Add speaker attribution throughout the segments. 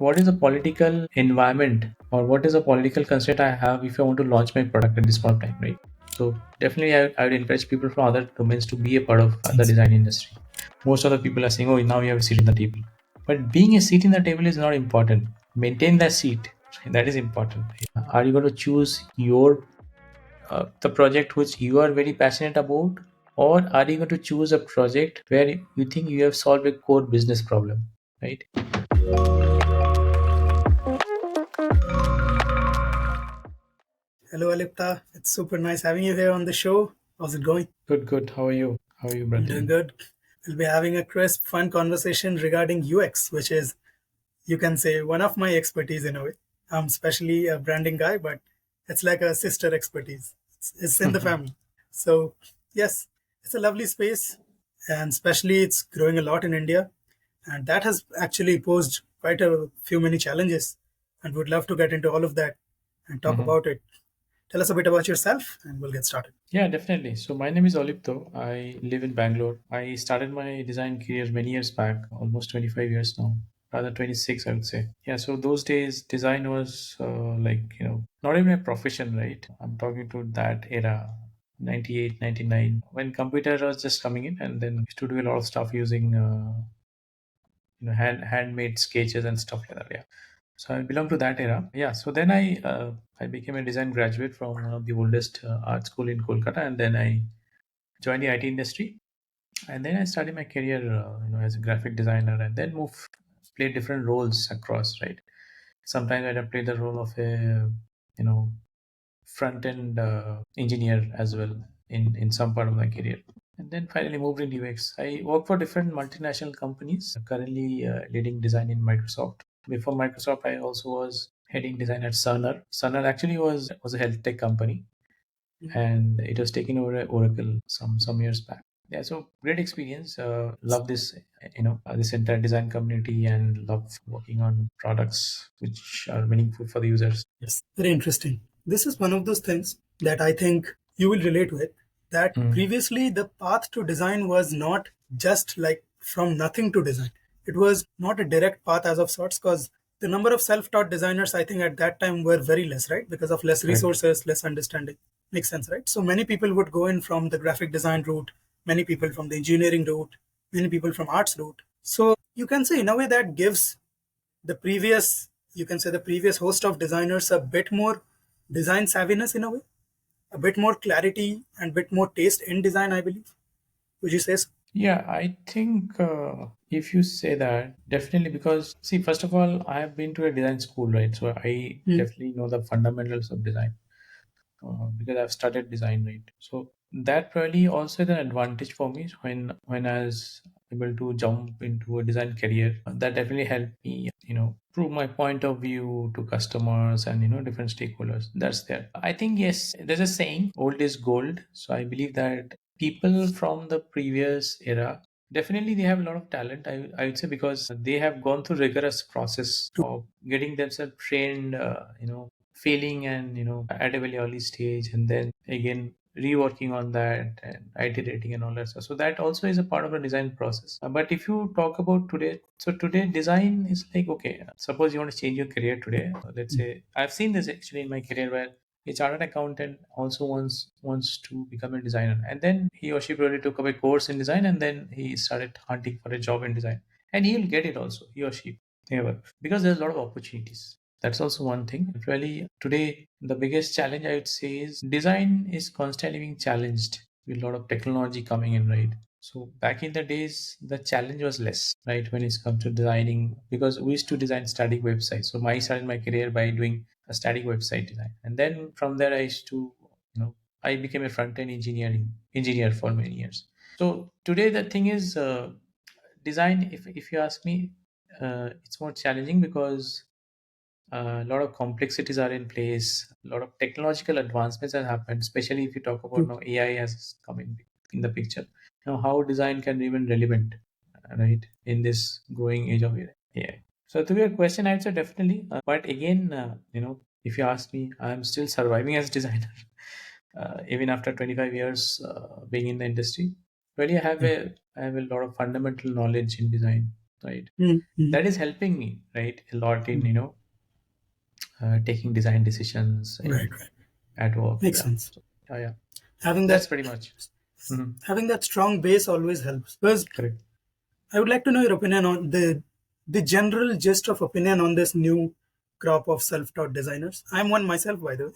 Speaker 1: what is the political environment or what is the political constraint I have if I want to launch my product at this point of time, right? So definitely I would encourage people from other domains to be a part of the design industry. Most of the people are saying, oh, now you have a seat in the table. But being a seat in the table is not important. Maintain that seat. That is important. Are you going to choose your the project which you are very passionate about, or are you going to choose a project where you think you have solved a core business problem, right?
Speaker 2: Hello, Alipta. It's super nice having you here on the show. How's it going?
Speaker 1: Good, good. How are you,
Speaker 2: Doing
Speaker 1: Bradley?
Speaker 2: good. We'll be having a crisp, fun conversation regarding UX, which is, you can say, one of my expertise in a way. I'm especially a branding guy, but it's like a sister expertise. It's in the family. So, yes, it's a lovely space, and especially it's growing a lot in India. And that has actually posed quite a few many challenges. And would love to get into all of that and talk
Speaker 1: Mhm.
Speaker 2: about it. Tell us a bit about yourself, and we'll get started.
Speaker 1: Yeah, definitely. So my name is Alipto. I live in Bangalore. I started my design career many years back, almost 25 years now, rather 26, I would say. Yeah, so those days design was not even a profession, right? I'm talking to that era, 98, 99, when computer was just coming in, and then used to do a lot of stuff using handmade sketches and stuff like that. Yeah. So I belong to that era. Yeah. So then I became a design graduate from one of the oldest art school in Kolkata, and then I joined the IT industry, and then I started my career, as a graphic designer, and then moved, played different roles across. Right. Sometimes I played the role of a you know front end engineer as well in some part of my career, and then finally moved in UX. I work for different multinational companies. Currently leading design in Microsoft. Before Microsoft, I also was heading design at Cerner. Cerner actually was a health tech company, and it was taken over at Oracle some years back. Yeah, so great experience. Love this, this entire design community, and love working on products which are meaningful for the users.
Speaker 2: Yes, very interesting. This is one of those things that I think you will relate with. That
Speaker 1: Mm,
Speaker 2: previously the path to design was not just like from nothing to design. It was not a direct path as of sorts because the number of self taught designers, I think, at that time were very less, right? Because of less
Speaker 1: correct.
Speaker 2: resources, less understanding. Makes sense, right? So many people would go in from the graphic design route, many people from the engineering route, many people from arts route. So you can say, in a way, that gives the previous you can say the previous host of designers a bit more design savviness in a way, a bit more clarity and bit more taste in design, I believe. Would you say so?
Speaker 1: Yeah, I think if you say that, definitely, because see, first of all, I have been to a design school, right? So I
Speaker 2: Hmm.
Speaker 1: definitely know the fundamentals of design because I've studied design, right? So that really also is an advantage for me when I was able to jump into a design career. That definitely helped me, prove my point of view to customers and different stakeholders. That's there. I think yes, there's a saying, "Old is gold." So I believe that people from the previous era definitely they have a lot of talent. I would say because they have gone through rigorous process of getting themselves trained. Failing and at a very early stage, and then again reworking on that and iterating and all that stuff. So that also is a part of the design process. But if you talk about today, so today design is like, okay, suppose you want to change your career today. Let's say I've seen this actually in my career where a chartered accountant also wants to become a designer, and then he or she probably took up a course in design, and then he started hunting for a job in design, and he'll get it also, he or she, ever, because there's a lot of opportunities. That's also one thing. Really, today, the biggest challenge I would say is design is constantly being challenged with a lot of technology coming in, right? So back in the days, the challenge was less, right? When it comes to designing, because we used to design static websites. So I started my career by doing a static website design, and then from there I used to, I became a front end engineer for many years. So today the thing is, design. If you ask me, it's more challenging because a lot of complexities are in place. A lot of technological advancements have happened, especially if you talk about
Speaker 2: True.
Speaker 1: now AI has come in the picture. Now, how design can be even relevant, right, in this growing age of AI. So, to your question, I'd say definitely. But again, if you ask me, I'm still surviving as a designer, even after 25 years being in the industry. Really,
Speaker 2: Yeah.
Speaker 1: I have a lot of fundamental knowledge in design. right?
Speaker 2: Mm-hmm.
Speaker 1: That is helping me, right, a lot in,
Speaker 2: Mm-hmm.
Speaker 1: taking design decisions
Speaker 2: Right,
Speaker 1: in
Speaker 2: right.
Speaker 1: at work.
Speaker 2: Makes
Speaker 1: Yeah.
Speaker 2: sense.
Speaker 1: So, yeah.
Speaker 2: Having
Speaker 1: That's
Speaker 2: that
Speaker 1: pretty much. Mhm.
Speaker 2: having that strong base always helps. Because
Speaker 1: Correct.
Speaker 2: I would like to know your opinion on the general gist of opinion on this new crop of self-taught designers. I'm one myself, by the way.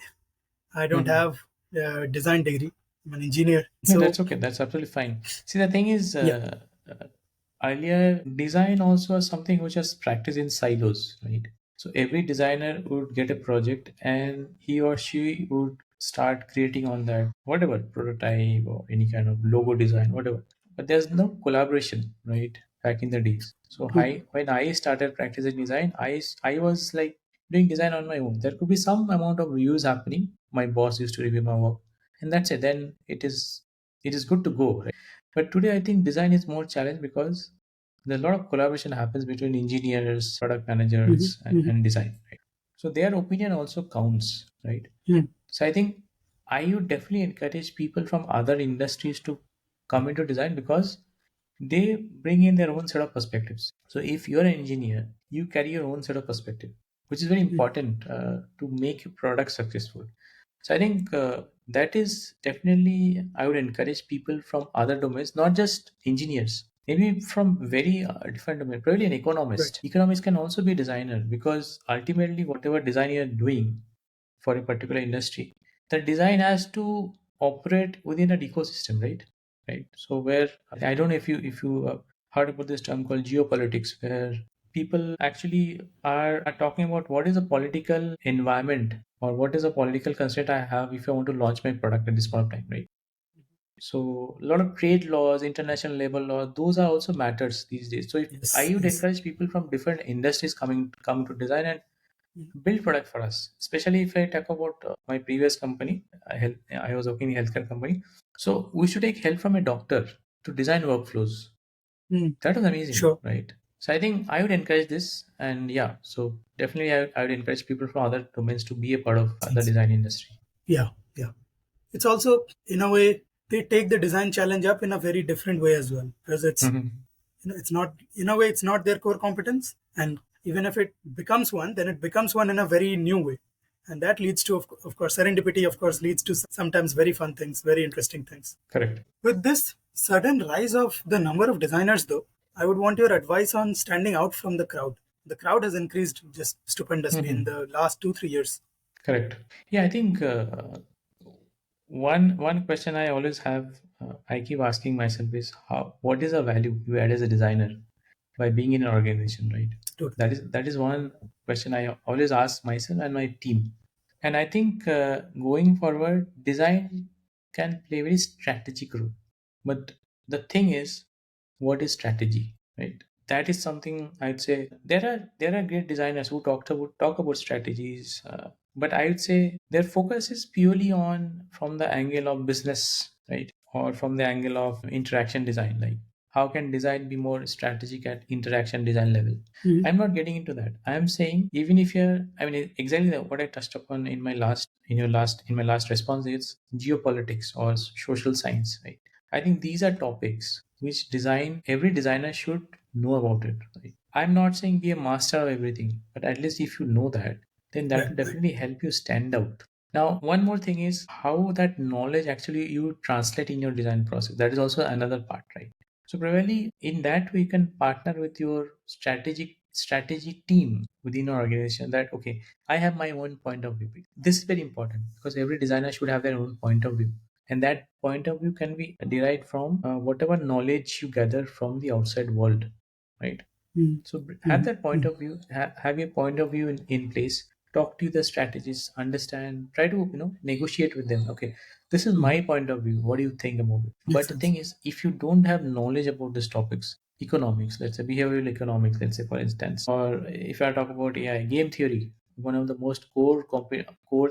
Speaker 2: I don't
Speaker 1: Mhm.
Speaker 2: have a design degree. I'm an engineer.
Speaker 1: No,
Speaker 2: So
Speaker 1: that's okay. That's absolutely fine. See, the thing is,
Speaker 2: yeah.
Speaker 1: earlier design also was something which was practiced in silos, right? So every designer would get a project and he or she would start creating on that, whatever prototype or any kind of logo design, whatever. But there's no collaboration, right? Back in the days. So
Speaker 2: True.
Speaker 1: when I started practicing design, I was like doing design on my own. There could be some amount of reviews happening. My boss used to review my work, and that's it. Then it is good to go, right? But today I think design is more challenged because there's a lot of collaboration happens between engineers, product
Speaker 2: Mm-hmm.
Speaker 1: managers, and,
Speaker 2: Mm-hmm.
Speaker 1: and design, right? So their opinion also counts, right?
Speaker 2: Mm-hmm.
Speaker 1: So I think I would definitely encourage people from other industries to come into design because they bring in their own set of perspectives. So if you're an engineer, you carry your own set of perspective, which is very important to make your product successful. So I think that is definitely I would encourage people from other domains, not just engineers. Maybe from very different domain, probably an
Speaker 2: Right.
Speaker 1: economist. Economist can also be a designer because ultimately, whatever design you're doing for a particular industry, the design has to operate within an ecosystem, right? Right. So where I don't know if you heard about this term called geopolitics, where people actually are talking about what is the political environment or what is the political constraint I have if I want to launch my product at this point of time, right? So a lot of trade laws, international labor law, those are also matters these days. So if
Speaker 2: Yes.
Speaker 1: I would
Speaker 2: Yes.
Speaker 1: encourage people from different industries come to design and
Speaker 2: Mm-hmm.
Speaker 1: build product for us. Especially if I talk about my previous company, I was working in a healthcare company. So we should take help from a doctor to design workflows.
Speaker 2: Mm-hmm.
Speaker 1: That was amazing,
Speaker 2: Sure.
Speaker 1: right? So I think I would encourage this, and yeah, so definitely I would encourage people from other domains to be a part of the
Speaker 2: Sense.
Speaker 1: design industry.
Speaker 2: Yeah. Yeah. It's also in a way they take the design challenge up in a very different way as well, because
Speaker 1: Mhm.
Speaker 2: it's not, in a way it's not their core competence, and even if it becomes one, then it becomes one in a very new way, and that leads to of course serendipity, of course leads to sometimes very fun things, very interesting things.
Speaker 1: Correct.
Speaker 2: With this sudden rise of the number of designers, though, I would want your advice on standing out from the crowd. The crowd has increased just stupendously in
Speaker 1: Mhm.
Speaker 2: the last 2 3 years.
Speaker 1: Correct. Yeah, I think one question I always have, I keep asking myself is how what is the value you add as a designer by being in an organization, right?
Speaker 2: Totally.
Speaker 1: That is one question I always ask myself and my team. And I think going forward, design can play a very strategic role. But the thing is, what is strategy, right? That is something I'd say there are great designers who talk about strategies, but I would say their focus is purely on from the angle of business, right, or from the angle of interaction design, like how can design be more strategic at interaction design level.
Speaker 2: Mhm.
Speaker 1: I'm not getting into that. I'm saying even if you're, I mean, exactly what I touched upon in my last response is geopolitics or social science, right? I think these are topics which every designer should know about it, right? I'm not saying be a master of everything, but at least if you know that, then that
Speaker 2: Right,
Speaker 1: will
Speaker 2: right.
Speaker 1: definitely help you stand out. Now, one more thing is how that knowledge actually you translate in your design process. That is also another part, right? So probably in that way you can partner with your strategy team within your organization that okay, I have my own point of view. This is very important because every designer should have their own point of view. And that point of view can be derived from whatever knowledge you gather from the outside world, right?
Speaker 2: Mhm.
Speaker 1: So have
Speaker 2: Mhm.
Speaker 1: that point
Speaker 2: Mhm.
Speaker 1: of view, have your point of view in place. Talk to the strategists, understand, try to negotiate with them. Okay, this is
Speaker 2: Mhm.
Speaker 1: my point of view. What do you think about it?
Speaker 2: Makes
Speaker 1: But the
Speaker 2: sense.
Speaker 1: thing is, if you don't have knowledge about these topics, economics, let's say behavioral economics, let's say for instance, or if I talk about AI, game theory, one of the most core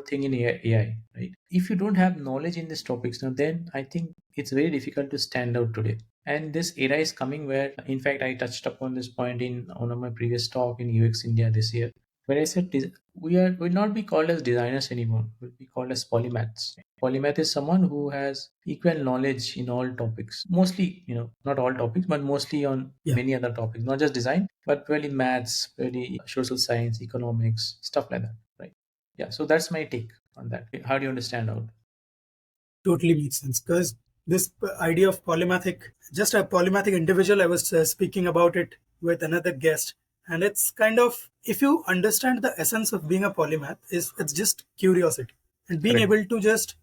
Speaker 1: thing in AI, right? If you don't have knowledge in these topics, now then I think it's very difficult to stand out today. And this era is coming where, in fact, I touched upon this point in one of my previous talk in UX India this year. When I said we are will not be called as designers anymore. We'll be called as polymaths. Polymath is someone who has equal knowledge in all topics. Mostly, not all topics, but mostly on
Speaker 2: Yeah,
Speaker 1: many other topics. Not just design, but really maths, really social science, economics, stuff like that. Right? Yeah. So that's my take on that. How do you understand out?
Speaker 2: totally makes sense because this idea of polymathic, just a polymathic individual, I was speaking about it with another guest, and it's kind of, if you understand the essence of being a polymath, is it's just curiosity and being
Speaker 1: Correct.
Speaker 2: able to just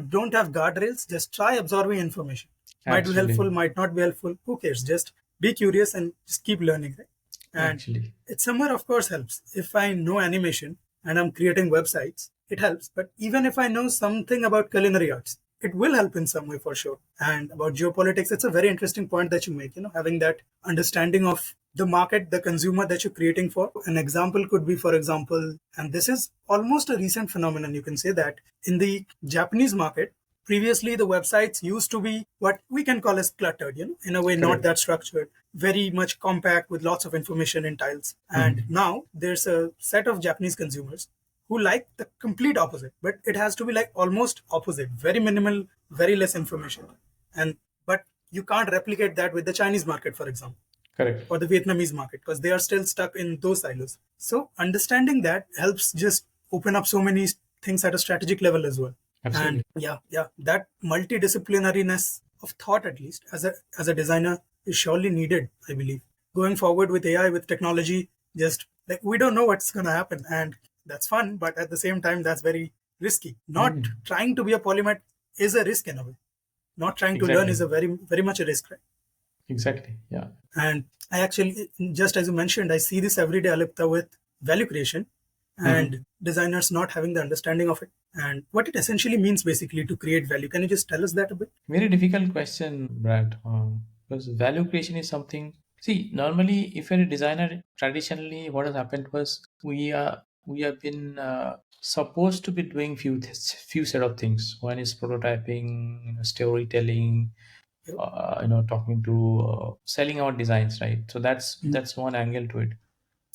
Speaker 2: don't have guardrails, just try absorbing information. Might be helpful,
Speaker 1: Actually,
Speaker 2: might not be helpful, who cares, just be curious and just keep learning, right? And
Speaker 1: actually,
Speaker 2: it somewhere of course helps if I know animation and I'm creating websites, it helps. But even if I know something about culinary arts, it will help in some way for sure. And about geopolitics, it's a very interesting point that you make, having that understanding of the market, the consumer that you're creating for. An example could be, for example, and this is almost a recent phenomenon, you can say that in the Japanese market, previously the websites used to be what we can call as cluttered, in a way not
Speaker 1: correct.
Speaker 2: that structured, very much compact with lots of information in tiles. And
Speaker 1: Mhm.
Speaker 2: now there's a set of Japanese consumers who like the complete opposite, but it has to be like almost opposite, very minimal, very less information. And but you can't replicate that with the Chinese market, for example,
Speaker 1: Correct.
Speaker 2: or the Vietnamese market, because they are still stuck in those silos. So understanding that helps just open up so many things at a strategic level as well. And
Speaker 1: Absolutely.
Speaker 2: yeah, that multidisciplinariness of thought, at least as a designer, is surely needed, I believe. Going forward with AI, with technology, just like we don't know what's going to happen, and that's fun, but at the same time, that's very risky. Not
Speaker 1: Mhm.
Speaker 2: trying to be a polymath is a risk in a way. Not trying to learn is
Speaker 1: Exactly.
Speaker 2: a very much a risk, right?
Speaker 1: Exactly. Yeah.
Speaker 2: And I actually, just as you mentioned, I see this every day, Alipta, with value creation
Speaker 1: Mhm.
Speaker 2: and designers not having the understanding of it and what it essentially means basically to create value. Can you just tell us that a bit?
Speaker 1: Very difficult question, Brad. Because value creation is something. See, normally, if you're a designer, traditionally, what has happened was we have been supposed to be doing few set of things. One is prototyping, storytelling,
Speaker 2: Yeah.
Speaker 1: talking to selling our designs, right? So
Speaker 2: Mm.
Speaker 1: that's one angle to it.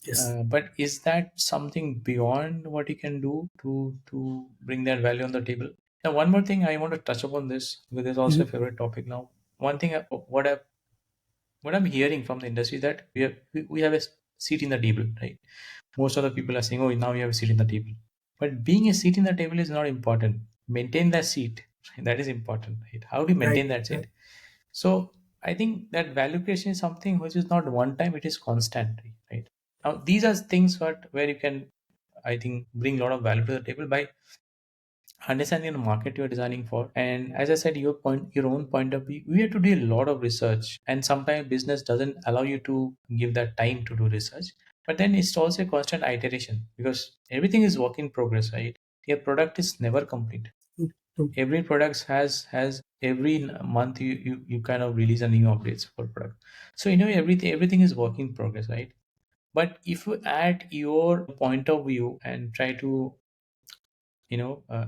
Speaker 2: Yes.
Speaker 1: But is that something beyond what you can do to bring that value on the table? Now, one more thing I want to touch upon this because it's also a
Speaker 2: Mhm.
Speaker 1: favorite topic now. One thing, what I'm hearing from the industry is that we have a seat in the table, right? Most of the people are saying, "Oh, now we have a seat in the table," but being a seat in the table is not important. Maintain that seat, that is important, right? How do you
Speaker 2: Right.
Speaker 1: maintain that
Speaker 2: Right.
Speaker 1: seat? So I think that value creation is something which is not one time; it is constant, right? Now these are things where you can, I think, bring a lot of value to the table by understanding the market you're designing for. And as I said, your own point of view, we have to do a lot of research, and sometimes business doesn't allow you to give that time to do research. But then it's also a constant iteration because everything is work in progress, right? Your product is never complete.
Speaker 2: True. True.
Speaker 1: Every product has every month you kind of release a new updates for product. So everything is work in progress, right? But if you add your point of view and try to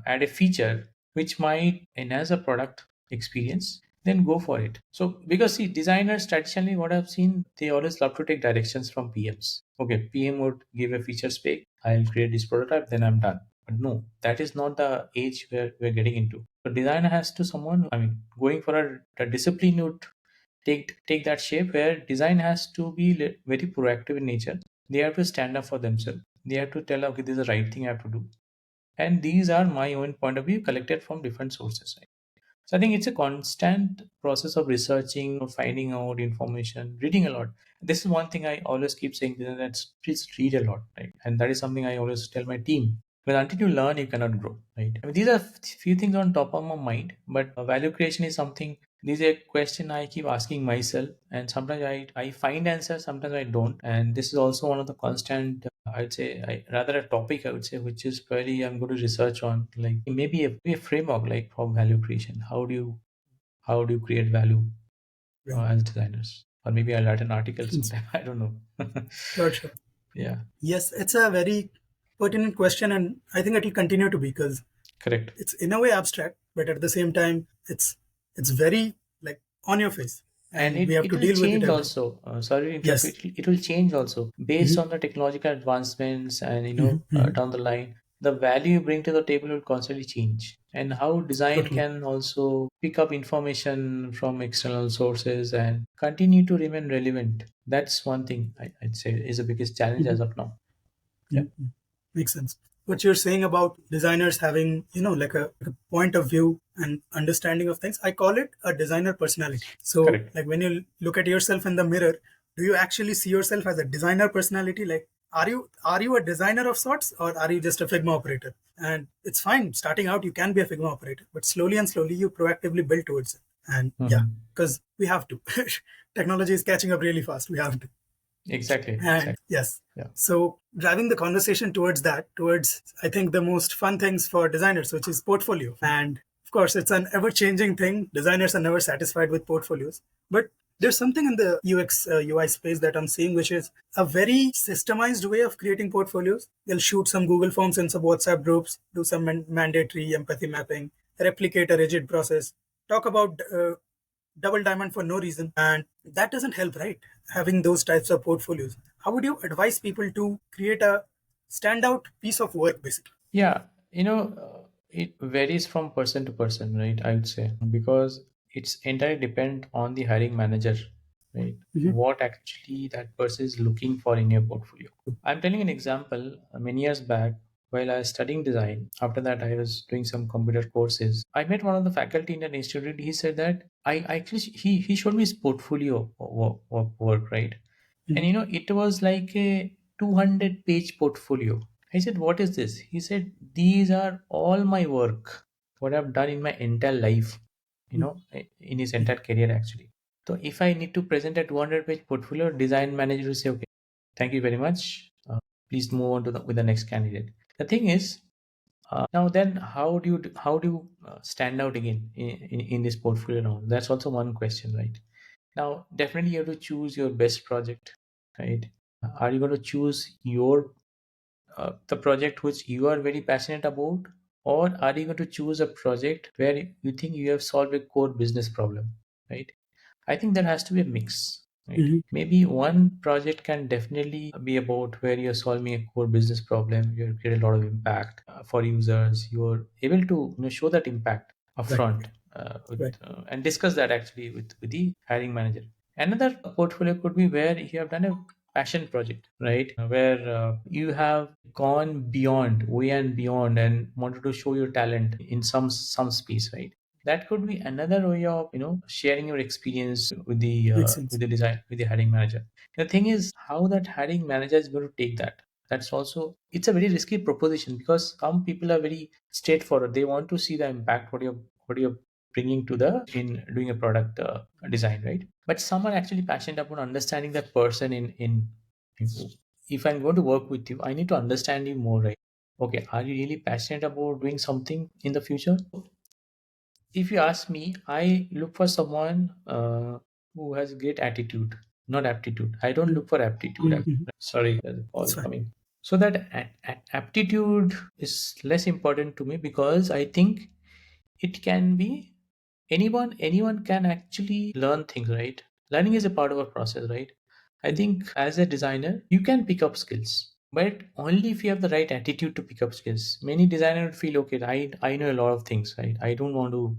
Speaker 1: add a feature which might enhance a product experience, then go for it. So because see, designers traditionally, what I've seen, they always love to take directions from PMs. Okay, PM would give a feature spec, I'll create this prototype, then I'm done. But no, that is not the age where we're getting into. So designer has to someone, I mean, going for a discipline would take that shape where design has to be very proactive in nature. They have to stand up for themselves. They have to tell, okay, this is the right thing I have to do, and these are my own point of view collected from different sources, right? So I think it's a constant process of researching, of finding out information, reading a lot. This is one thing I always keep saying, that please read a lot, right? And that is something I always tell my team, because until you learn you cannot grow, right? I mean, these are few things on top of my mind, but value creation is something, this is a question I keep asking myself, and sometimes I find answers, sometimes I don't. And this is also one of the constant, I'd say, rather a topic, I would say, which is probably I'm going to research on, like maybe a framework like for value creation. How do you create value
Speaker 2: Right.
Speaker 1: as designers? Or maybe I'll write an article sometime. I don't know.
Speaker 2: Sure. Sure.
Speaker 1: Yeah,
Speaker 2: Yes, it's a very pertinent question, and I think it will continue to be because
Speaker 1: correct.
Speaker 2: it's in a way abstract, but at the same time, it's very like on your face.
Speaker 1: and
Speaker 2: and we have
Speaker 1: it
Speaker 2: to
Speaker 1: will
Speaker 2: deal with it
Speaker 1: change
Speaker 2: every.
Speaker 1: also. Sorry to interrupt,
Speaker 2: Yes.
Speaker 1: it will change also based
Speaker 2: Mhm,
Speaker 1: on the technological advancements, and
Speaker 2: mhm, mhm.
Speaker 1: down the line the value you bring to the table will constantly change, and how design
Speaker 2: Totally.
Speaker 1: can also pick up information from external sources and continue to remain relevant. That's one thing I'd say is the biggest challenge
Speaker 2: Mhm,
Speaker 1: as of now. Yeah,
Speaker 2: mhm. Makes sense. What you're saying about designers having, like a point of view and understanding of things, I call it a designer personality. So,
Speaker 1: correct.
Speaker 2: like when you look at yourself in the mirror, do you actually see yourself as a designer personality? Like, are you a designer of sorts, or are you just a Figma operator? And it's fine. Starting out, you can be a Figma operator, but slowly and slowly, you proactively build towards it. And yeah,
Speaker 1: Hmm.
Speaker 2: because we have to. Technology is catching up really fast. We have to.
Speaker 1: Exactly,
Speaker 2: And
Speaker 1: exactly.
Speaker 2: yes,
Speaker 1: Yeah.
Speaker 2: so driving the conversation towards that, towards I think the most fun things for designers, which is portfolio. And of course, it's an ever changing thing. Designers are never satisfied with portfolios. But there's something in the UX UI space that I'm seeing, which is a very systemized way of creating portfolios. They'll shoot some Google Forms in some WhatsApp groups, do some mandatory empathy mapping, replicate a rigid process, talk about double diamond for no reason, and that doesn't help, right? Having those types of portfolios, how would you advise people to create a standout piece of work, basically?
Speaker 1: Yeah, it varies from person to person, right? I would say because it's entirely depend on the hiring manager, right?
Speaker 2: Mhm,
Speaker 1: What actually that person is looking for in your portfolio. I'm telling an example. Many years back, while I was studying design, after that I was doing some computer courses. I met one of the faculty in an institute. He said that I actually he showed me his portfolio work, right? And
Speaker 2: mhm,
Speaker 1: it was like a 200-page portfolio. I said, "What is this?" He said, "These are all my work, what I've done in my entire life,
Speaker 2: mhm,
Speaker 1: in his entire career actually." So if I need to present a 200-page portfolio, design manager will say, "Okay, thank you very much. Please move on to with the next candidate." The thing is, now then, how do you stand out again in this portfolio now? That's also one question, right? Now, definitely you have to choose your best project, right? Are you going to choose the project which you are very passionate about, or are you going to choose a project where you think you have solved a core business problem, right? I think there has to be a mix, right?
Speaker 2: mhm.
Speaker 1: Maybe one project can definitely be about where you're solving a core business problem, you create a lot of impact for users, you're able to show that impact
Speaker 2: Right,
Speaker 1: upfront
Speaker 2: right.
Speaker 1: and discuss that actually with the hiring manager. Another portfolio could be where you have done a passion project, right? Where you have gone beyond, way and beyond, and wanted to show your talent in some space, right? That could be another way of sharing your experience
Speaker 2: Makes
Speaker 1: with
Speaker 2: sense.
Speaker 1: the design with the hiring manager. The thing is how that hiring manager is going to take that. That's also, it's a very risky proposition because some people are very straightforward. They want to see the impact what you're bringing to the in doing a product design, right? But some are actually passionate about understanding that person in if I'm going to work with you, I need to understand you more, right? Okay, are you really passionate about doing something in the future? If you ask me, I look for someone who has great attitude, not aptitude. I don't
Speaker 2: Mhm,
Speaker 1: look for aptitude.
Speaker 2: mhm, mhm.
Speaker 1: Sorry, there's a
Speaker 2: It's
Speaker 1: call
Speaker 2: fine.
Speaker 1: coming. So that aptitude is less important to me because I think it can be anyone can actually learn things, right? Learning is a part of a process, right? I
Speaker 2: Mhm,
Speaker 1: think as a designer you can pick up skills, but only if you have the right attitude to pick up skills. Many designers would feel, okay, I know a lot of things, right? I don't want to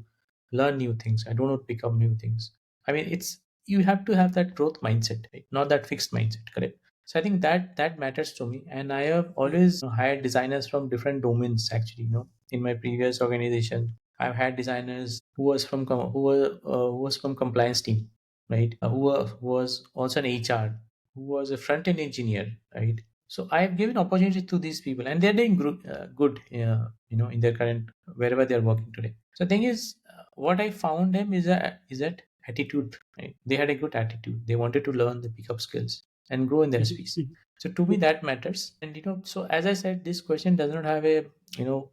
Speaker 1: learn new things, I don't want to pick up new things. I mean, it's, you have to have that growth mindset, right? Not that fixed mindset, correct? So I think that matters to me, and I have always hired designers from different domains actually. In my previous organization, I've had designers who was from compliance team, right? Who was also an HR, who was a front end engineer, right? So I've given opportunity to these people, and they're doing good, in their current wherever they're working today. So the thing is, what I found them is that attitude, right? They had a good attitude. They wanted to learn, they pick up skills and grow in their
Speaker 2: mhm,
Speaker 1: space.
Speaker 2: mhm.
Speaker 1: So to me, that matters. And so as I said, this question does not have a you know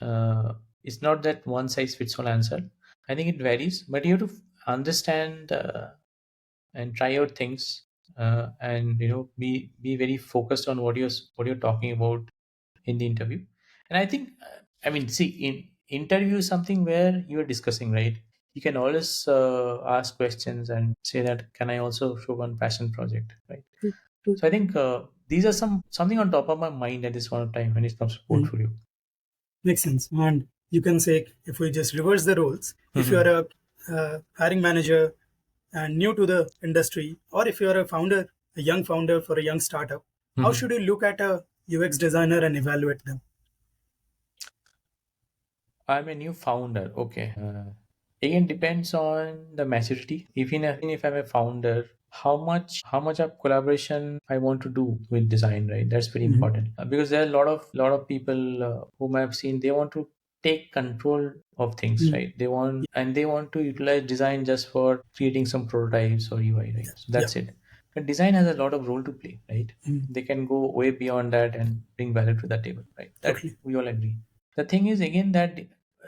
Speaker 1: uh, it's not that one size fits all answer. I think it varies, but you have to understand and try out things, and be very focused on what you're talking about in the interview. And I think, I mean, see, in interview is something where you are discussing, right? You can always ask questions and say that, can I also show one passion project, right?
Speaker 2: True. True.
Speaker 1: So I think these are something on top of my mind at this point of time when it comes to
Speaker 2: Mm.
Speaker 1: portfolio.
Speaker 2: Makes sense. And you can say, if we just reverse the roles, if you
Speaker 1: Hmm.
Speaker 2: are a hiring manager and new to the industry, or if you are a founder, a young founder for a young startup, how
Speaker 1: Hmm.
Speaker 2: should you look at a UX designer and evaluate them?
Speaker 1: I'm a new founder. Okay. Again, depends on the maturity. If I'm a founder, how much of collaboration I want to do with design, right? That's very
Speaker 2: Mhm.
Speaker 1: important. Because there are a lot of people whom I've seen, they want to take control of things,
Speaker 2: Mhm.
Speaker 1: right? They want to utilize design just for creating some prototypes or UI, right? So
Speaker 2: Yeah,
Speaker 1: that's it. But design has a lot of role to play, right?
Speaker 2: mhm.
Speaker 1: They can go way beyond that and bring value to the table, right? That
Speaker 2: Totally.
Speaker 1: we all agree. The thing is, again, that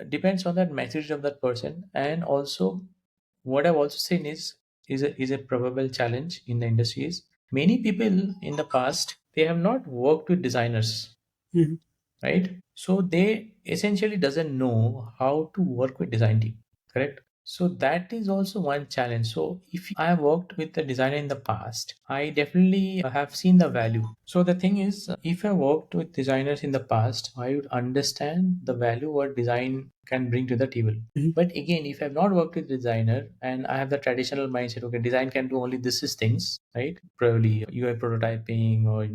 Speaker 1: depends on that maturity of that person. And also, what I've also seen is a probable challenge in the industry is many people in the past, they have not worked with designers,
Speaker 2: Mhm.
Speaker 1: right? So they essentially doesn't know how to work with design team, correct? So that is also one challenge. So if I have worked with the designer in the past, I definitely have seen the value. So the thing is, if I worked with designers in the past, I would understand the value what design can bring to the table.
Speaker 2: Mhm.
Speaker 1: But again, if I've not worked with designer and I have the traditional mindset, okay, design can do only this is things, right? Probably UI prototyping or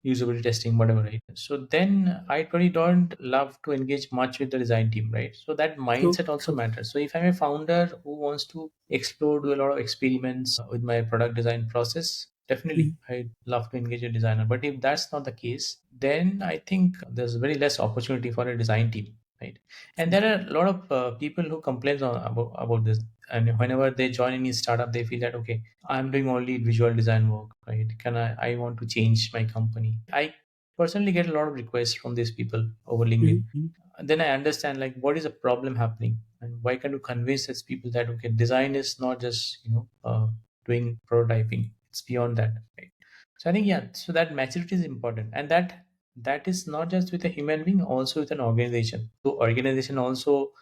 Speaker 1: usability testing, whatever, right? So then I probably don't love to engage much with the design team, right? So that
Speaker 2: True.
Speaker 1: mindset also
Speaker 2: True.
Speaker 1: matters. So if I'm a founder who wants to explore, do a lot of experiments with my product design process, definitely
Speaker 2: Mhm.
Speaker 1: I'd love to engage a designer. But if that's not the case, then I think there's very less opportunity for a design team, right? And
Speaker 2: True.
Speaker 1: there are a lot of people who complain about this. And whenever they join any startup, they feel that, okay, I'm doing only visual design work, right? I want to change my company. I personally get a lot of requests from these people over LinkedIn.
Speaker 2: Mhm.
Speaker 1: Then I understand, like, what is the problem happening and why can you convince these people that, okay, design is not just doing prototyping, it's beyond that, right? So I think, yeah, so that maturity is important, and that is not just with a human being, also with an organization. So organization also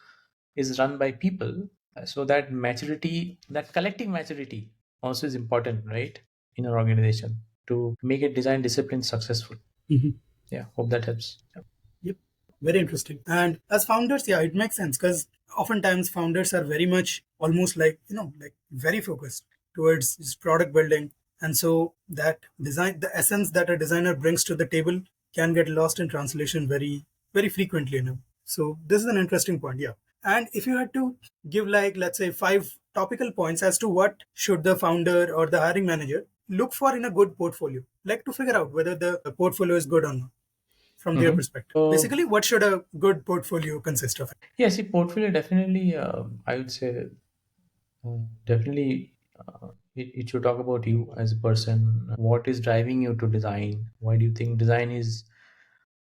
Speaker 1: is run by people. So that maturity, that collective maturity also is important, right? In an organization to make a design discipline successful.
Speaker 2: Mhm.
Speaker 1: Yeah, hope that helps. Yeah.
Speaker 2: Yep. Very interesting. And as founders, yeah, it makes sense because oftentimes founders are very much almost like, like very focused towards this product building. And so that design, the essence that a designer brings to the table can get lost in translation very, very frequently. So this is an interesting point. Yeah. And if you had to give, like, let's say, five topical points as to what should the founder or the hiring manager look for in a good portfolio, like to figure out whether the portfolio is good or not from their perspective.
Speaker 1: So
Speaker 2: Basically, what should a good portfolio consist of?
Speaker 1: yeah, see, portfolio definitely. I would say definitely. It should talk about you as a person. What is driving you to design? Why do you think design is?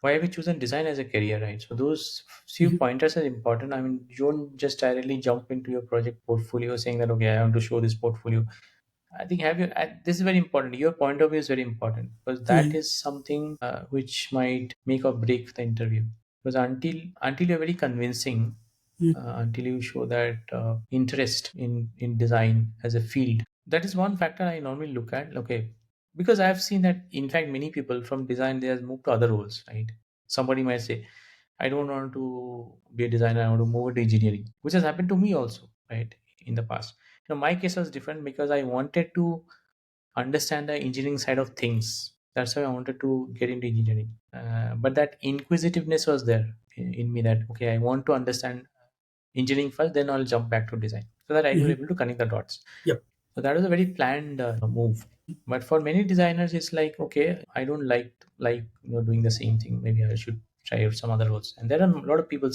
Speaker 1: Why have you chosen design as a career, right? So those few
Speaker 2: Mhm.
Speaker 1: pointers are important. I mean, you don't just directly jump into your project portfolio saying that, okay, I want to show this portfolio. I think this is very important. Your point of view is very important because that
Speaker 2: Mhm.
Speaker 1: is something which might make or break the interview. Because until you're very convincing,
Speaker 2: Mhm.
Speaker 1: until you show that interest in design as a field, that is one factor I normally look at. Okay, because I've seen that in fact many people from design they have moved to other roles, right? Somebody might say, I don't want to be a designer, I want to move into engineering, which has happened to me also, right? In the past, my case was different because I wanted to understand the engineering side of things. That's why I wanted to get into engineering. But that inquisitiveness was there in me that, okay, I want to understand engineering first, then I'll jump back to design so that I will be
Speaker 2: Mhm.
Speaker 1: able to connect the dots.
Speaker 2: Yep.
Speaker 1: So that was a very planned move. But for many designers, it's like, okay, I don't like doing the same thing. Maybe I should try out some other roles. And there are a lot of people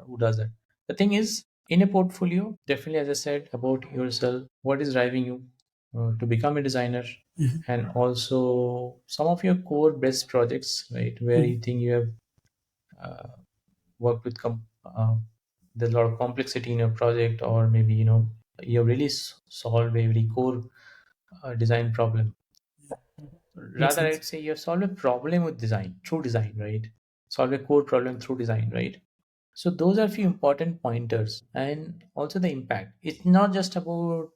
Speaker 1: who does that. The thing is, in a portfolio, definitely, as I said, about yourself, what is driving you to become a designer,
Speaker 2: Mhm.
Speaker 1: and also some of your core best projects, right, where
Speaker 2: Mhm.
Speaker 1: you think you have worked with there's a lot of complexity in your project, or maybe you really solved a very core design problem.
Speaker 2: Makes
Speaker 1: Rather,
Speaker 2: sense.
Speaker 1: I'd say you have solved a problem with design through design, right? Solve a core problem through design, right? So those are few important pointers, and also the impact. It's not just about,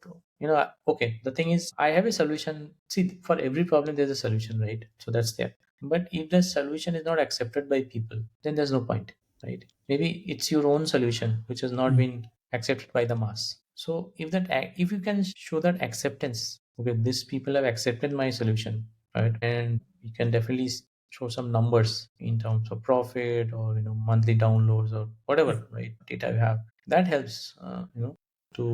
Speaker 1: okay, the thing is I have a solution. See, for every problem there's a solution, right? So that's there. But if the solution is not accepted by people, then there's no point, right? Maybe it's your own solution which has not
Speaker 2: Mm.
Speaker 1: been accepted by the mass. So if you can show that acceptance, okay, these people have accepted my solution, right? And you can definitely show some numbers in terms of profit, or monthly downloads, or
Speaker 2: Yeah.
Speaker 1: whatever, right, data you have, that helps, to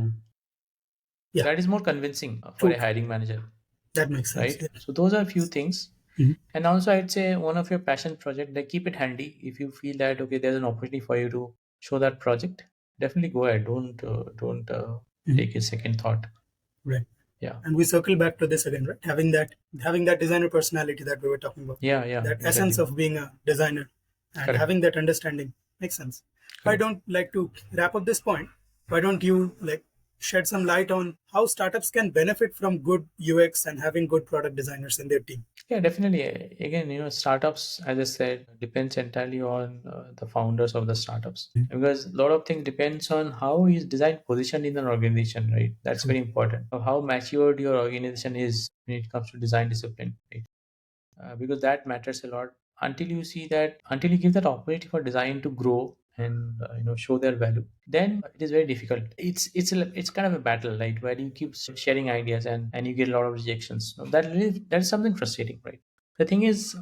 Speaker 2: Yeah.
Speaker 1: that is more convincing for a
Speaker 2: True.
Speaker 1: hiring manager,
Speaker 2: That makes sense.
Speaker 1: right?
Speaker 2: Yeah.
Speaker 1: So those are few things.
Speaker 2: Mhm.
Speaker 1: And also I'd say one of your passion project, like, keep it handy. If you feel that, okay, there's an opportunity for you to show that project, definitely go ahead. Don't
Speaker 2: Mhm.
Speaker 1: take a second thought.
Speaker 2: Right.
Speaker 1: Yeah,
Speaker 2: And we circle back to this again, right? Having that designer personality that we were talking about,
Speaker 1: yeah, yeah,
Speaker 2: that essence
Speaker 1: exactly.
Speaker 2: of being a designer, and
Speaker 1: Correct,
Speaker 2: having that understanding makes sense. I
Speaker 1: correct.
Speaker 2: don't like to wrap up this point. Why don't you like shed some light on how startups can benefit from good UX and having good product designers in their team?
Speaker 1: Yeah, definitely. Again, startups, as I said, depends entirely on the founders of the startups, because a lot of things depends on how is design positioned in an organization, right? That's
Speaker 2: True.
Speaker 1: very important. How matured your organization is when it comes to design discipline, right? Because that matters a lot. Until you give that opportunity for design to grow and show their value, then it is very difficult. It's kind of a battle, right, where you keep sharing ideas, and you get a lot of rejections. So that is something frustrating, right? The thing is,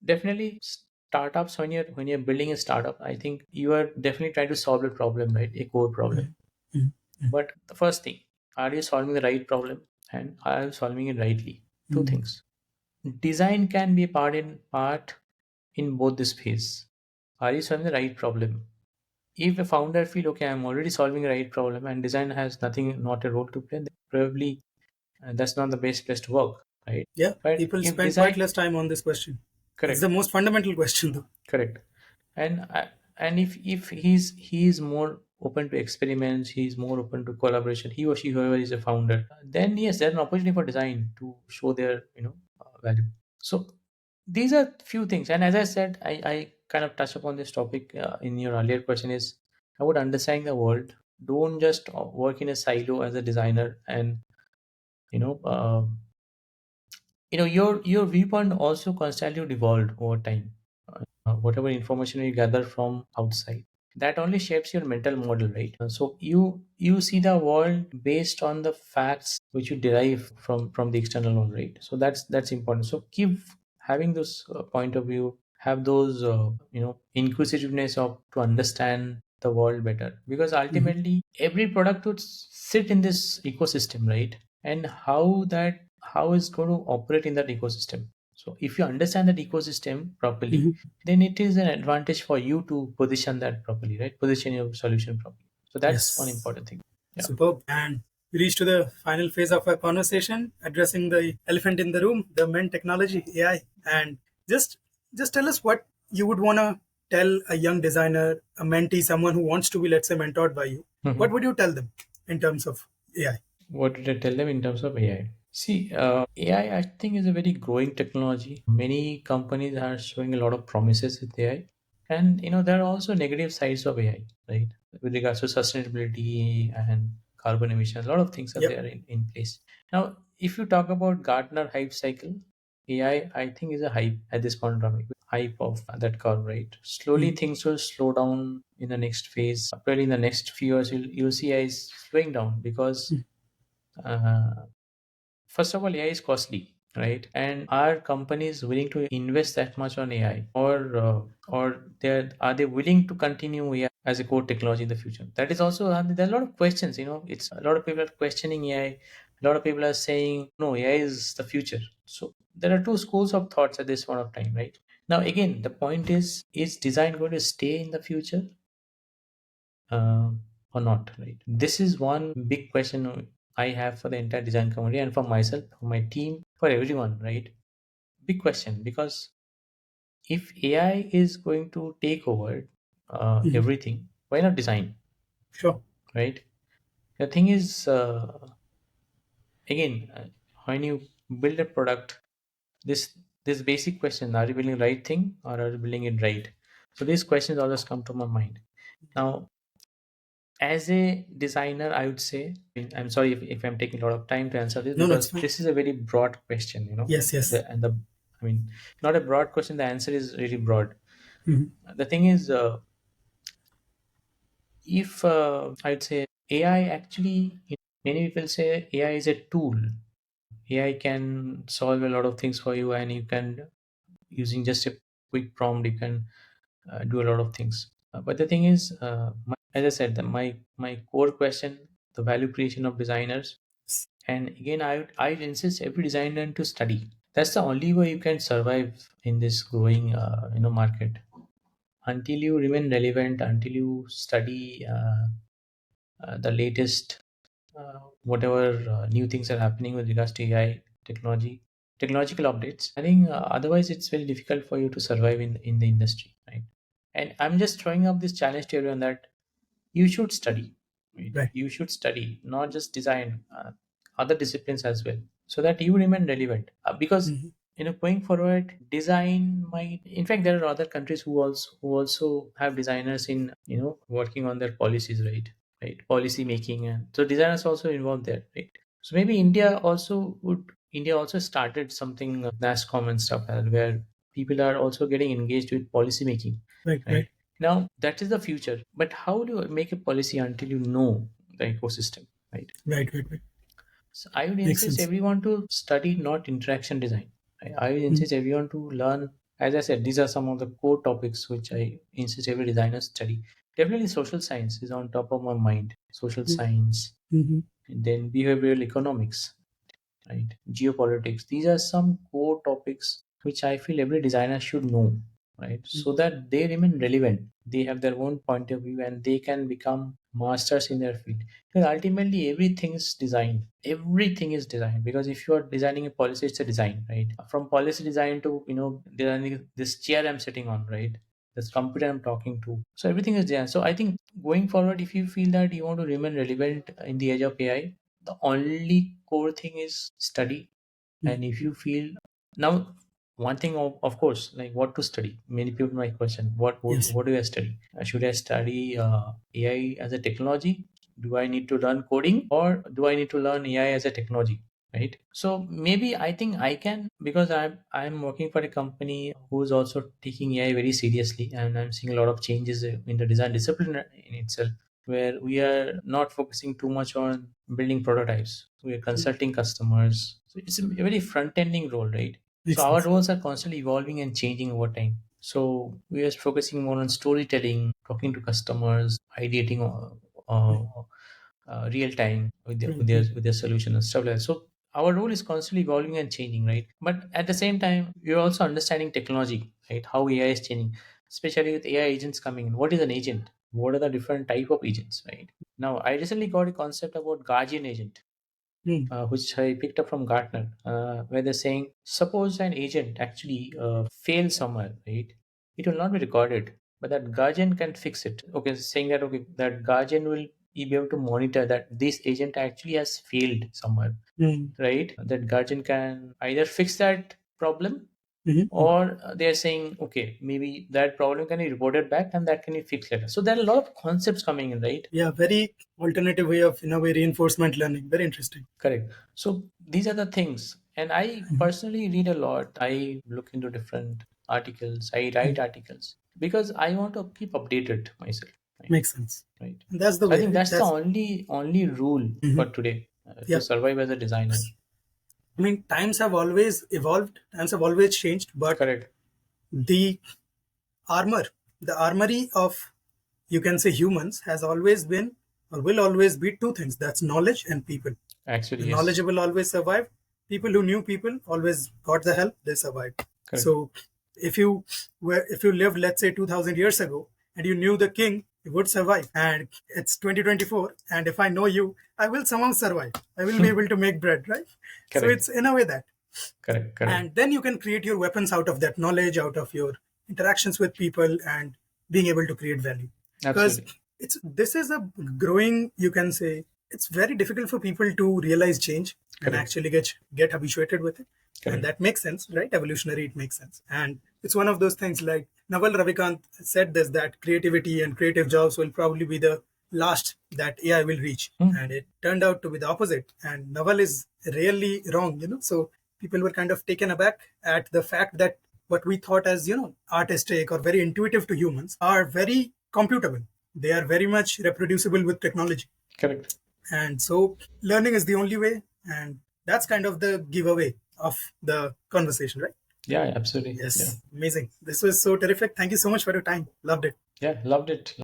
Speaker 1: definitely startups, when you're building a startup, I think you are definitely trying to solve a problem, right? A core problem.
Speaker 2: Mhm.
Speaker 1: But the first thing, are you solving the right problem, and are you solving it rightly? Two
Speaker 2: Mhm.
Speaker 1: things. Design can be a part in both this phase. Are you solving the right problem? If a founder feel, okay, I'm already solving the right problem and design has nothing, not a role to play, then probably that's not the best place to work, right?
Speaker 2: Yeah,
Speaker 1: But
Speaker 2: people
Speaker 1: if
Speaker 2: spend quite
Speaker 1: design,
Speaker 2: less time on this question. It's the
Speaker 1: correct,
Speaker 2: most fundamental question, though.
Speaker 1: correct, and if he is more open to experiments, he's more open to collaboration, he or she, whoever is a founder, then yes, there's an opportunity for design to show their value. So these are few things, and as I said, I kind of touched upon this topic in your earlier question, is about understanding the world. Don't just work in a silo as a designer, and you know your viewpoint also constantly evolved over time. Whatever information you gather from outside, that only shapes your mental model, right? So you see the world based on the facts which you derive from the external world, right? So that's important. So keep having this point of view, have those inquisitiveness of to understand the world better, because
Speaker 2: Mhm.
Speaker 1: ultimately every product would sit in this ecosystem, right? And how is going to operate in that ecosystem. So if you understand that ecosystem properly,
Speaker 2: Mhm.
Speaker 1: then it is an advantage for you to position that properly, right? Position your solution properly. So that's one
Speaker 2: Yes.
Speaker 1: important thing. Yeah.
Speaker 2: Superb. And we reached to the final phase of our conversation, addressing the elephant in the room, the men technology, AI. And just just tell us what you would want to tell a young designer, a mentee, someone who wants to be, let's say, mentored by you. What
Speaker 1: Mhm.
Speaker 2: would you tell them in terms of AI?
Speaker 1: What did I tell them in terms of AI? See, AI, I think, is a very growing technology. Many companies are showing a lot of promises with AI, and there are also negative sides of AI, right? With regards to sustainability and carbon emissions, a lot of things are
Speaker 2: Yep.
Speaker 1: there in place. Now, if you talk about Gartner hype cycle, AI, I think, is a hype at this point in time. Hype of that curve, right? Slowly,
Speaker 2: Mhm.
Speaker 1: things will slow down in the next phase. Probably in the next few years, you'll see AI is slowing down, because uh, first of all, AI is costly, right? And are companies willing to invest that much on AI, or are they willing to continue AI as a core technology in the future? That is also, there are a lot of questions. It's a lot of people are questioning AI. A lot of people are saying no, AI is the future. So there are two schools of thoughts at this point of time, right? Now again, the point is design going to stay in the future, or not, right? This is one big question I have for the entire design community, and for myself, for my team, for everyone, right? Big question, because if AI is going to take over
Speaker 2: Mhm.
Speaker 1: everything, why not design,
Speaker 2: Sure.
Speaker 1: right? The thing is, again, when you build a product, this basic question: are you building the right thing, or are you building it right? So these questions always come to my mind. Now, as a designer, I would say, I'm sorry if I'm taking a lot of time to answer this,
Speaker 2: No, no, it's
Speaker 1: because
Speaker 2: fine.
Speaker 1: this is a very broad question,
Speaker 2: Yes, yes.
Speaker 1: I mean, not a broad question, the answer is really broad.
Speaker 2: Mhm.
Speaker 1: The thing is, if I'd say AI actually, many people say AI is a tool. AI can solve a lot of things for you, and you can, using just a quick prompt, you can do a lot of things. But the thing is, as I said, my core question, the value creation of designers, and again, I insist every designer to study. That's the only way you can survive in this growing market. Until you remain relevant, until you study the latest whatever new things are happening with regards to AI technology, technological updates. I think otherwise it's very difficult for you to survive in the industry, right? And I'm just throwing up this challenge to everyone that you should study, right?
Speaker 2: Right.
Speaker 1: You should study not just design, other disciplines as well, so that you remain relevant. Because
Speaker 2: Mhm.
Speaker 1: going forward, design might, in fact, there are other countries who also have designers in working on their policies, right, policy making, and so designers also involved there, right? So maybe India also started something, NASCOM and stuff, where people are also getting engaged with policy making,
Speaker 2: Right, right,
Speaker 1: right? Now, that is the future. But how do you make a policy until you know the ecosystem, right?
Speaker 2: right, right, right.
Speaker 1: So I would
Speaker 2: Makes
Speaker 1: insist
Speaker 2: sense.
Speaker 1: everyone to study not interaction design. I would
Speaker 2: Mhm.
Speaker 1: insist everyone to learn. As I said, these are some of the core topics which I insist every designer study. Definitely, social science is on top of my mind. Social science,
Speaker 2: Mhm.
Speaker 1: and then behavioral economics, right? Geopolitics. These are some core topics which I feel every designer should know, right? So that they remain relevant. They have their own point of view and they can become masters in their field. Because ultimately, everything is designed. Everything is designed. Because if you are designing a policy, it's a design, right? From policy design to designing this chair I'm sitting on, right? This computer I'm talking to. So everything is there. So I think going forward, if you feel that you want to remain relevant in the age of AI, the only core thing is study.
Speaker 2: Mhm.
Speaker 1: And if you feel, now, one thing, of course, like what to study, many people might question,
Speaker 2: Yes.
Speaker 1: what do I study? Should I study AI as a technology? Do I need to learn coding, or do I need to learn AI as a technology, right? So maybe I think I can, because I'm working for a company who's also taking AI very seriously, and I'm seeing a lot of changes in the design discipline in itself, where we are not focusing too much on building prototypes. We are consulting customers. So it's a very front-ending role, right? So
Speaker 2: Makes
Speaker 1: our
Speaker 2: sense.
Speaker 1: roles are constantly evolving and changing over time. So we are focusing more on storytelling, talking to customers, ideating
Speaker 2: Right.
Speaker 1: real time with their, with
Speaker 2: Mhm.
Speaker 1: their with their solution and stuff like that. So our role is constantly evolving and changing, right? But at the same time, we're also understanding technology, right? How AI is changing, especially with AI agents coming in. What is an agent? What are the different type of agents, right? Now, I recently got a concept about Guardian agent,
Speaker 2: Mhm.
Speaker 1: which I picked up from Gartner, where they're saying, suppose an agent actually fails somewhere, right? It will not be recorded, but that Guardian can fix it. Okay, saying that, okay, that Guardian will be able to monitor that this agent actually has failed somewhere,
Speaker 2: Mhm.
Speaker 1: right? That Guardian can either fix that problem,
Speaker 2: Mhm. Mhm.
Speaker 1: or they're saying, okay, maybe that problem can be reported back and that can be fixed later. So there are a lot of concepts coming in, right?
Speaker 2: Yeah, very alternative way of, in a way, reinforcement learning. Very interesting.
Speaker 1: Correct. So these are the things. And I personally read a lot. I look into different articles. I write
Speaker 2: Mhm.
Speaker 1: articles because I want to keep updated myself. Right.
Speaker 2: Makes sense.
Speaker 1: Right.
Speaker 2: And that's the
Speaker 1: So I
Speaker 2: way,
Speaker 1: think
Speaker 2: right?
Speaker 1: that's the
Speaker 2: That's
Speaker 1: only rule for
Speaker 2: Mhm.
Speaker 1: today, to
Speaker 2: Yeah.
Speaker 1: survive as a designer.
Speaker 2: I mean, times have always evolved, times have always changed, but
Speaker 1: Correct.
Speaker 2: the armor, the armory of, you can say, humans has always been or will always be two things. That's knowledge and people.
Speaker 1: Actually,
Speaker 2: The
Speaker 1: yes.
Speaker 2: knowledgeable always survive. People who knew people always got the help. They survived.
Speaker 1: Correct.
Speaker 2: So if you lived, let's say, 2,000 years ago, and you knew the king, you would survive. And it's 2024, and if I know you, I will somehow survive. I will be able to make bread, right? So
Speaker 1: Correct.
Speaker 2: it's in a way that,
Speaker 1: Correct. Correct.
Speaker 2: and then you can create your weapons out of that knowledge, out of your interactions with people, and being able to create value. Because
Speaker 1: Absolutely.
Speaker 2: it's this is a growing, you can say, it's very difficult for people to realize change and
Speaker 1: Correct.
Speaker 2: actually get habituated with it. And
Speaker 1: Correct.
Speaker 2: that makes sense, right? Evolutionary, it makes sense. And it's one of those things like Naval Ravikant said this, that creativity and creative jobs will probably be the last that AI will reach. And it turned out to be the opposite. And Naval is really wrong, So people were kind of taken aback at the fact that what we thought as, artistic or very intuitive to humans are very computable. They are very much reproducible with technology.
Speaker 1: Correct.
Speaker 2: And so learning is the only way. And that's kind of the giveaway of the conversation, right?
Speaker 1: Yeah, absolutely.
Speaker 2: Yes.
Speaker 1: Yeah.
Speaker 2: Amazing. This was so terrific. Thank you so much for your time. Loved it.
Speaker 1: Yeah, loved it.